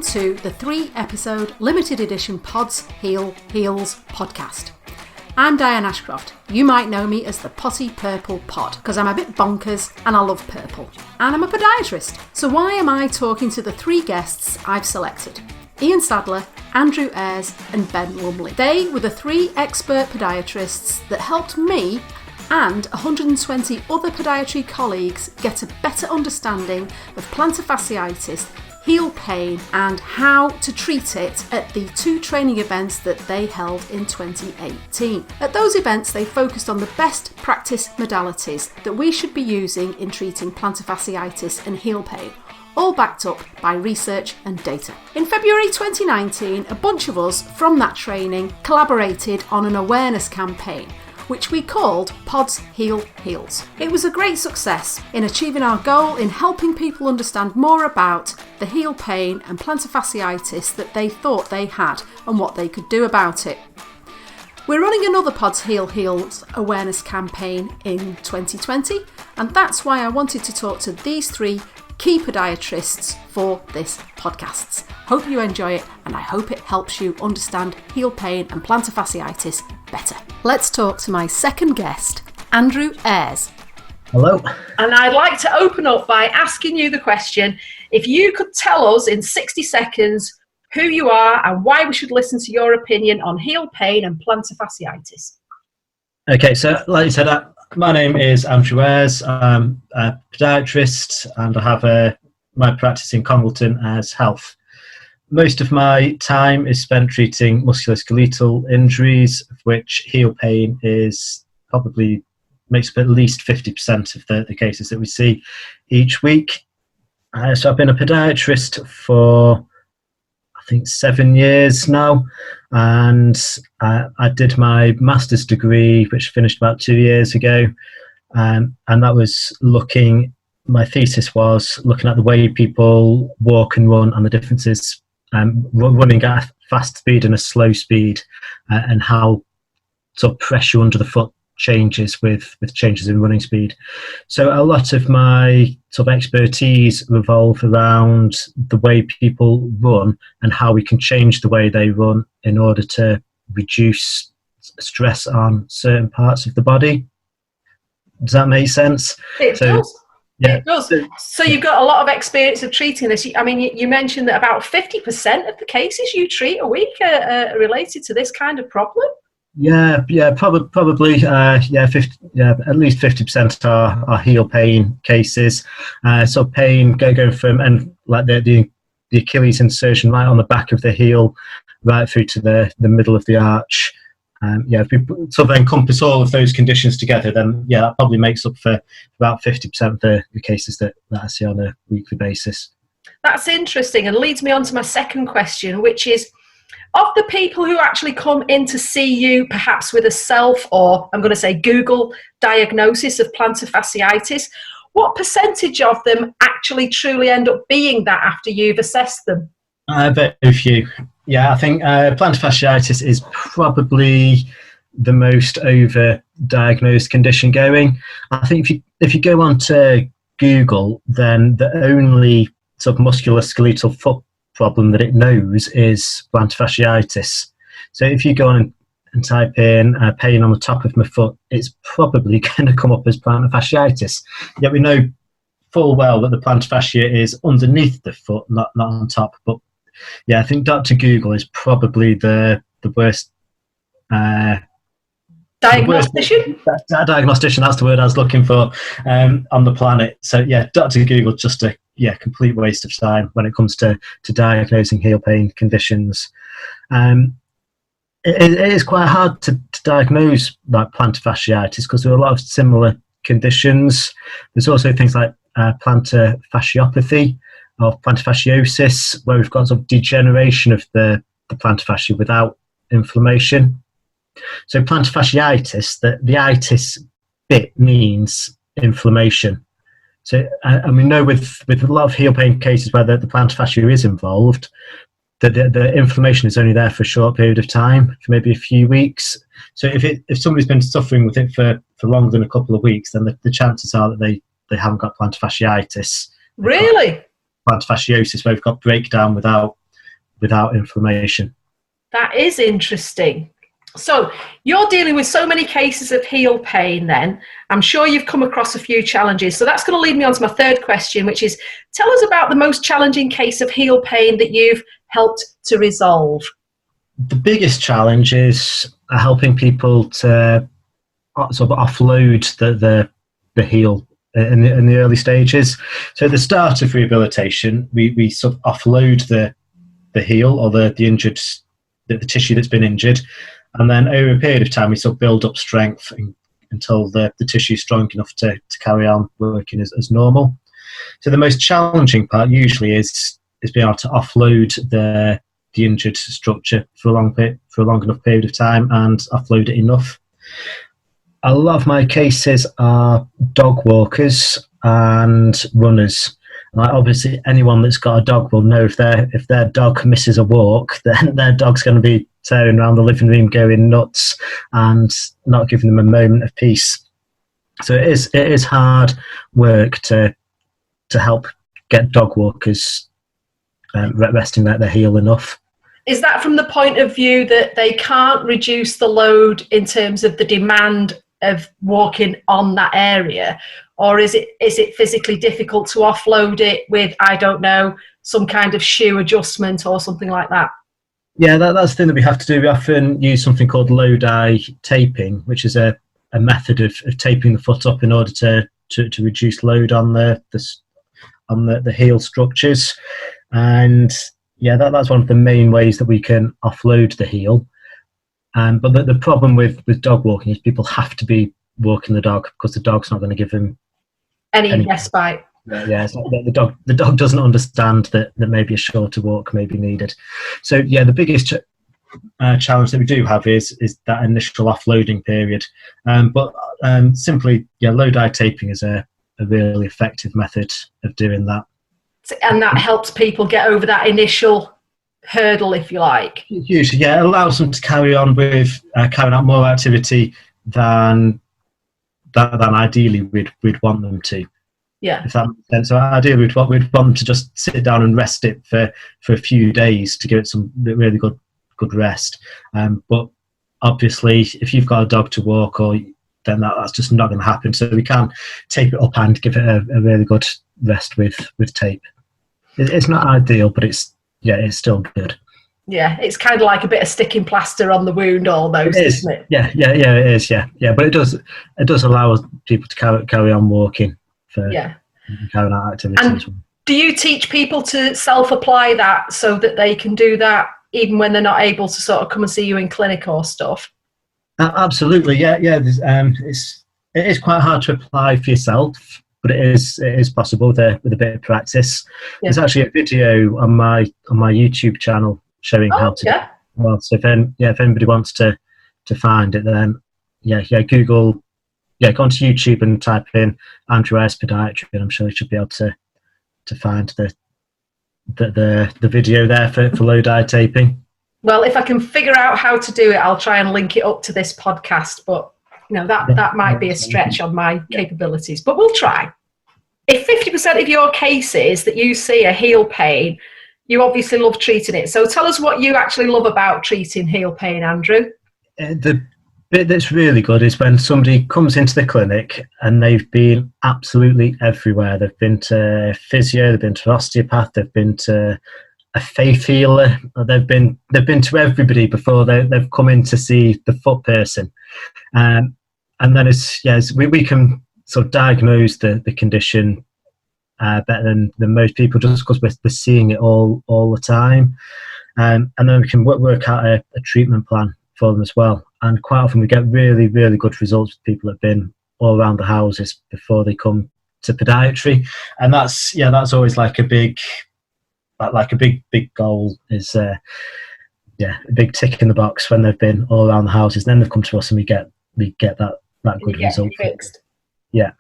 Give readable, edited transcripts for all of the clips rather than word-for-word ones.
to the 3-episode limited edition Pods Heal Heals podcast. I'm Dianne Ashcroft. You might know me as the Potty Purple Pod because I'm a bit bonkers and I love purple. And I'm a podiatrist. So why am I talking to the 3 guests I've selected? Ian Sadler, Andrew Ayres and Ben Lumley. They were the 3 expert podiatrists that helped me and 120 other podiatry colleagues get a better understanding of plantar fasciitis, heel pain and how to treat it at the 2 training events that they held in 2018. At those events they focused on the best practice modalities that we should be using in treating plantar fasciitis and heel pain, all backed up by research and data. In February 2019, a bunch of us from that training collaborated on an awareness campaign which we called Pods Heal Heals. It was a great success in achieving our goal in helping people understand more about the heel pain and plantar fasciitis that they thought they had and what they could do about it. We're running another Pods Heal Heals awareness campaign in 2020, and that's why I wanted to talk to these 3 key podiatrists for this podcast. Hope you enjoy it, and I hope it helps you understand heel pain and plantar fasciitis better. Let's talk to my second guest, Andrew Ayres. Hello. And I'd like to open up by asking you the question, if you could tell us in 60 seconds who you are and why we should listen to your opinion on heel pain and plantar fasciitis. Okay, so like you said, my name is Andrew Ayres. I'm a podiatrist and I have my practice in Congleton, Ayres Health. Most of my time is spent treating musculoskeletal injuries, of which heel pain is probably makes up at least 50% of the cases that we see each week. So I've been a podiatrist for, I think, 7 years now, and I did my master's degree, which finished about 2 years ago, and that was my thesis was looking at the way people walk and run and the differences running at a fast speed and a slow speed, and how sort of pressure under the foot changes with changes in running speed. So a lot of my sort of expertise revolve around the way people run and how we can change the way they run in order to reduce stress on certain parts of the body. Does that make sense? It does. Yeah. It does. So you've got a lot of experience of treating this. I mean, you mentioned that about 50% of the cases you treat a week are related to this kind of problem. Yeah, probably. At least 50% are heel pain cases. So pain going from and like the Achilles insertion right on the back of the heel, right through to the middle of the arch. If we sort of encompass all of those conditions together, then that probably makes up for about 50% of the cases that I see on a weekly basis. That's interesting and leads me on to my second question, which is, of the people who actually come in to see you, perhaps with a self or I'm going to say Google diagnosis of plantar fasciitis, what percentage of them actually truly end up being that after you've assessed them? Very few. Yeah, I think plantar fasciitis is probably the most over-diagnosed condition going. I think if you go on to Google, then the only sort of musculoskeletal foot problem that it knows is plantar fasciitis. So if you go on and type in pain on the top of my foot, it's probably going to come up as plantar fasciitis. Yet we know full well that the plantar fascia is underneath the foot, not on top. But I think Dr. Google is probably the worst diagnostician. Diagnostician, that's the word I was looking for on the planet. So Dr. Google just a complete waste of time when it comes to diagnosing heel pain conditions. It is quite hard to diagnose like plantar fasciitis because there are a lot of similar conditions. There's also things like plantar fasciopathy or plantar fasciosis, where we've got sort of degeneration of the plantar fascia without inflammation. So plantar fasciitis, the itis bit means inflammation. So, and we know with a lot of heel pain cases where the plantar fascia is involved, that the inflammation is only there for a short period of time, for maybe a few weeks. So if somebody's been suffering with it for longer than a couple of weeks, then the chances are that they haven't got plantar fasciitis. Really? Plantar fasciosis, where we've got breakdown without without inflammation. That is interesting. So you're dealing with so many cases of heel pain then. I'm sure you've come across a few challenges. So that's going to lead me on to my third question, which is, tell us about the most challenging case of heel pain that you've helped to resolve. The biggest challenge is helping people to sort of offload the heel in the early stages. So at the start of rehabilitation, we sort of offload the heel or the injured, the tissue that's been injured, and then over a period of time we sort of build up strength until the tissue is strong enough to carry on working as normal. So the most challenging part usually is being able to offload the injured structure for a long enough period of time and offload it enough. A lot of my cases are dog walkers and runners. Like obviously, anyone that's got a dog will know if their dog misses a walk, then their dog's going to be tearing around the living room, going nuts, and not giving them a moment of peace. So it is hard work to help get dog walkers resting their heel enough. Is that from the point of view that they can't reduce the load in terms of the demand of walking on that area, or is it physically difficult to offload it with, I don't know, some kind of shoe adjustment or something like that? Yeah, that's the thing that we have to do. We often use something called low-dye taping, which is a method of taping the foot up in order to reduce load on the heel structures. And yeah, that's one of the main ways that we can offload the heel. But the problem with dog walking is people have to be walking the dog because the dog's not going to give them any respite. Yeah, it's not, the dog doesn't understand that maybe a shorter walk may be needed. So yeah, the biggest challenge that we do have is that initial offloading period. But simply, yeah, low-dye taping is a really effective method of doing that. And that helps people get over that initial hurdle, if you like. Usually, yeah, it allows them to carry on with carrying out more activity than ideally we'd want them to. Yeah. If that makes sense. So ideally we'd want them to just sit down and rest it for a few days to give it some really good rest. But obviously, if you've got a dog to walk, then that's just not going to happen. So we can't tape it up and give it a really good rest with tape. It's not ideal, but it's still good. Yeah, it's kind of like a bit of sticking plaster on the wound almost, isn't it? Yeah, it is. Yeah. But it does allow people to carry on walking for carrying out activities. And do you teach people to self-apply that so that they can do that even when they're not able to sort of come and see you in clinic or stuff? Absolutely, yeah. It is quite hard to apply for yourself, but it is possible with a bit of practice. Yeah. There's actually a video on my YouTube channel showing how to do it. Well, so if anybody wants to find it, then Google, go onto YouTube and type in Ayres Podiatry, and I'm sure you should be able to find the video there for low-dye taping. Well, if I can figure out how to do it, I'll try and link it up to this podcast, but that might be a stretch on my capabilities, but we'll try. If 50% of your cases that you see are heel pain, you obviously love treating it. So tell us what you actually love about treating heel pain, Andrew. The bit that's really good is when somebody comes into the clinic and they've been absolutely everywhere. They've been to physio, they've been to osteopath, they've been to a faith healer, they've been to everybody before they've come in to see the foot person. And then we can sort of diagnose the condition better than most people, just because we're seeing it all the time. And then we can work out a treatment plan for them as well. And quite often we get really, really good results with people that have been all around the houses before they come to podiatry. And that's always like a big goal, is a big tick in the box when they've been all around the houses. Then they've come to us and we get that good result. Fixed. Yeah.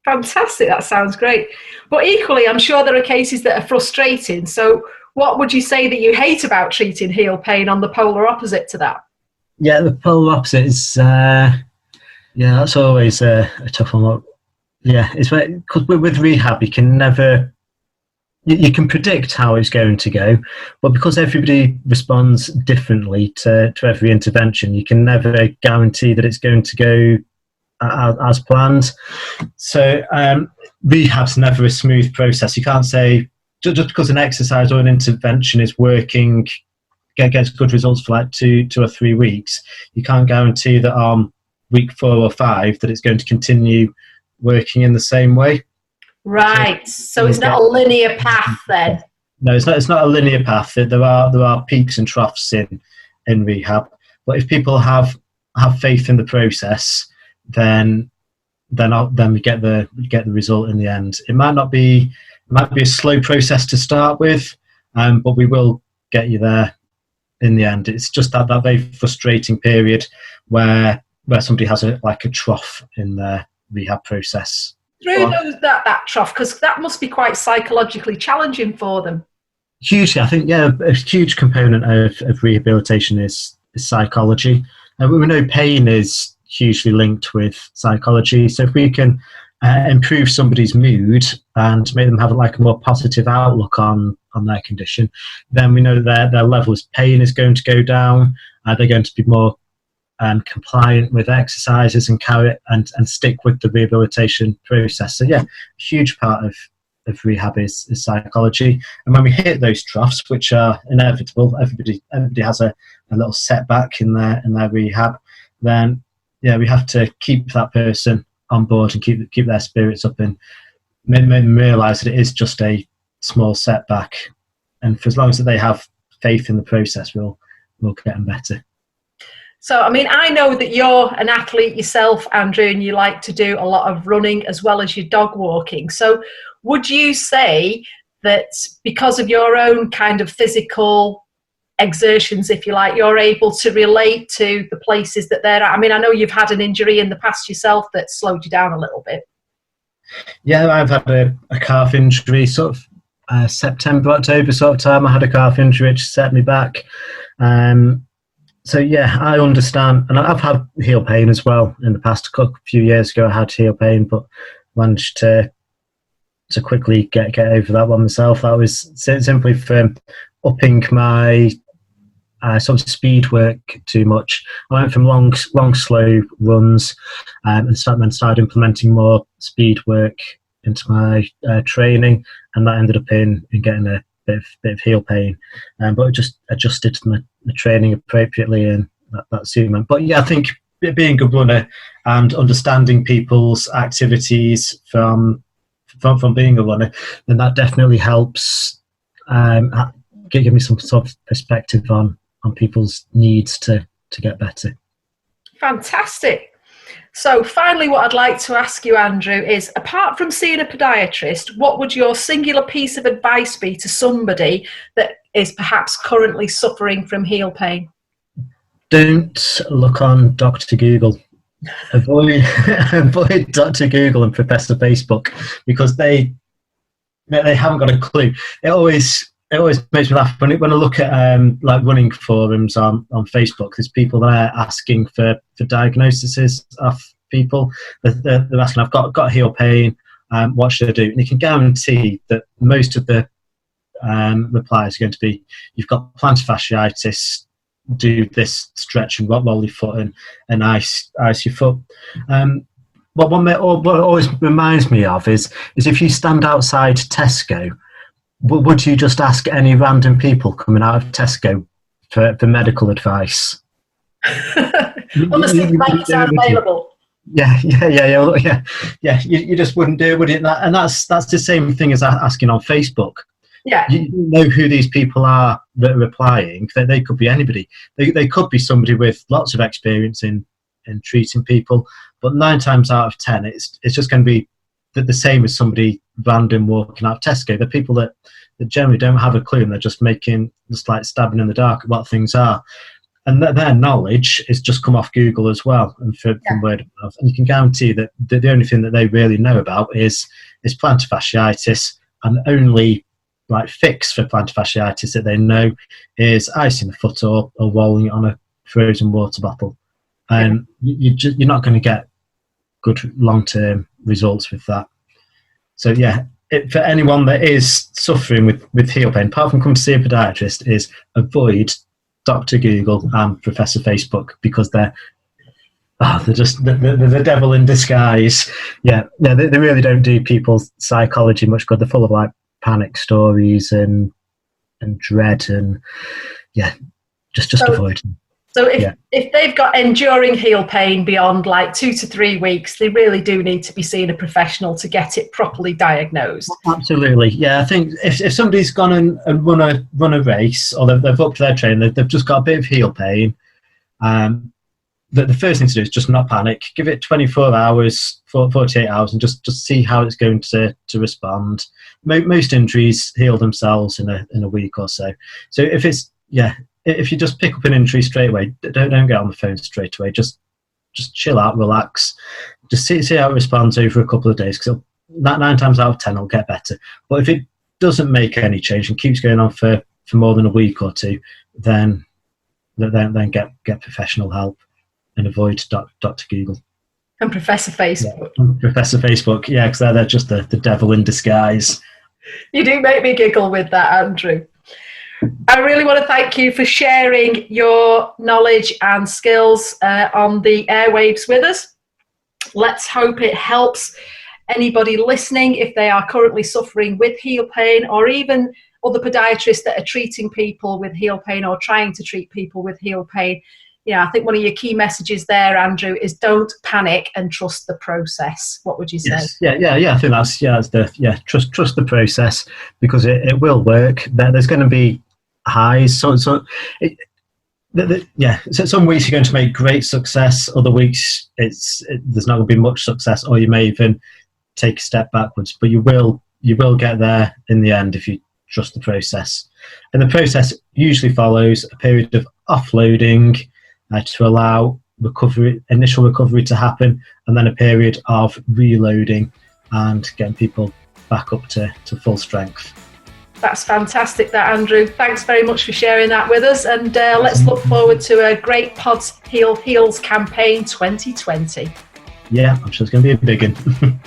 Fantastic, that sounds great. But equally, I'm sure there are cases that are frustrating. So what would you say that you hate about treating heel pain on the polar opposite to that? Yeah, the polar opposite is, that's always a tough one. Yeah, it's because with rehab, you can never you can predict how it's going to go, but because everybody responds differently to every intervention, you can never guarantee that it's going to go as planned. So rehab's never a smooth process. You can't say just because an exercise or an intervention is working, gets good results for like 2 or 3 weeks, you can't guarantee that on week 4 or 5 that it's going to continue working in the same way. Right. So it's not a linear path then. No, it's not. It's not a linear path. There are peaks and troughs in rehab. But if people have faith in the process, then we get the result in the end. It might be a slow process to start with, but we will get you there in the end. It's just that very frustrating period where somebody has a trough in their rehab process. Through that trough, because that must be quite psychologically challenging for them. Hugely, I think, yeah, a huge component of rehabilitation is psychology. And we know pain is hugely linked with psychology. So if we can improve somebody's mood and make them have like a more positive outlook on their condition, then we know that their level of pain is going to go down. They're going to be more compliant with exercises and carry and stick with the rehabilitation process. So yeah, a huge part of rehab is psychology. And when we hit those troughs, which are inevitable, everybody has a little setback in their rehab, then yeah, we have to keep that person on board and keep their spirits up and make them realise that it is just a small setback. And for as long as they have faith in the process, we'll get them better. So, I mean, I know that you're an athlete yourself, Andrew, and you like to do a lot of running as well as your dog walking. So would you say that because of your own kind of physical exertions, if you like, you're able to relate to the places that they're at? I mean, I know you've had an injury in the past yourself that slowed you down a little bit. Yeah, I've had a calf injury, sort of September, October sort of time. I had a calf injury which set me back. So yeah, I understand, and I've had heel pain as well in the past. A few years ago, I had heel pain, but managed to quickly get over that one myself. That was simply from upping my sort of speed work too much. I went from long slow runs and started implementing more speed work into my training, and that ended up in getting a bit of heel pain, but it just adjusted the training appropriately, and that suited. But yeah, I think being a runner and understanding people's activities from being a runner, then that definitely helps give me some sort of perspective on people's needs to get better. Fantastic. So finally, what I'd like to ask you, Andrew, is apart from seeing a podiatrist, what would your singular piece of advice be to somebody that is perhaps currently suffering from heel pain? Don't look on Dr. Google. Avoid Dr. Google and Professor Facebook, because they haven't got a clue. It always makes me laugh when I look at like running forums on Facebook. There's people there asking for diagnoses of people. They're asking, I've got heel pain, what should I do? And you can guarantee that most of the replies are going to be, you've got plantar fasciitis, do this stretch and roll your foot and ice your foot. What always reminds me of is if you stand outside Tesco, would you just ask any random people coming out of Tesco for medical advice? Unless the bikes are available. Yeah. You just wouldn't do it, would you? And that's the same thing as asking on Facebook. Yeah. You know who these people are that are replying. They could be anybody. They could be somebody with lots of experience in treating people, but 9 times out of 10, it's just going to be the same as somebody random walking out of Tesco. They're people that generally don't have a clue, and they're just like stabbing in the dark at what things are. And their knowledge is just come off Google as well, and from word of mouth. And you can guarantee that the only thing that they really know about is plantar fasciitis, and the only like fix for plantar fasciitis that they know is icing the foot or rolling it on a frozen water bottle. And you're not going to get good long-term results with that. So yeah, for anyone that is suffering with heel pain, apart from coming to see a podiatrist, is avoid Dr. Google and Professor Facebook, because they're just the devil in disguise. Yeah, they really don't do people's psychology much good. They're full of like panic stories and dread, and just avoid them. So if they've got enduring heel pain beyond like 2 to 3 weeks, they really do need to be seeing a professional to get it properly diagnosed. Absolutely, yeah. I think if somebody's gone and run a race, or they've upped their training, they've just got a bit of heel pain, the first thing to do is just not panic. Give it 24 hours, 48 hours, and just see how it's going to respond. Most injuries heal themselves in a week or so. So if you just pick up an injury straight away, don't get on the phone straight away. Just chill out, relax. Just see how it responds over a couple of days, because 9 times out of 10 it'll get better. But if it doesn't make any change and keeps going on for more than a week or two, then get professional help and avoid Dr. Google. And Professor Facebook. Yeah, Professor Facebook, yeah, because they're just the devil in disguise. You do make me giggle with that, Andrew. I really want to thank you for sharing your knowledge and skills on the airwaves with us. Let's hope it helps anybody listening if they are currently suffering with heel pain, or even other podiatrists that are treating people with heel pain or trying to treat people with heel pain. Yeah, I think one of your key messages there, Andrew, is don't panic and trust the process. What would you say? Yes. I think that's trust the process, because it will work. There's going to be highs. So some weeks you're going to make great success. Other weeks there's not going to be much success, or you may even take a step backwards. But you will get there in the end if you trust the process. And the process usually follows a period of offloading to allow initial recovery to happen, and then a period of reloading and getting people back up to full strength. That's fantastic, that, Andrew. Thanks very much for sharing that with us, and let's look forward to a great Pods Heals campaign 2020. Yeah, I'm sure it's going to be a big one.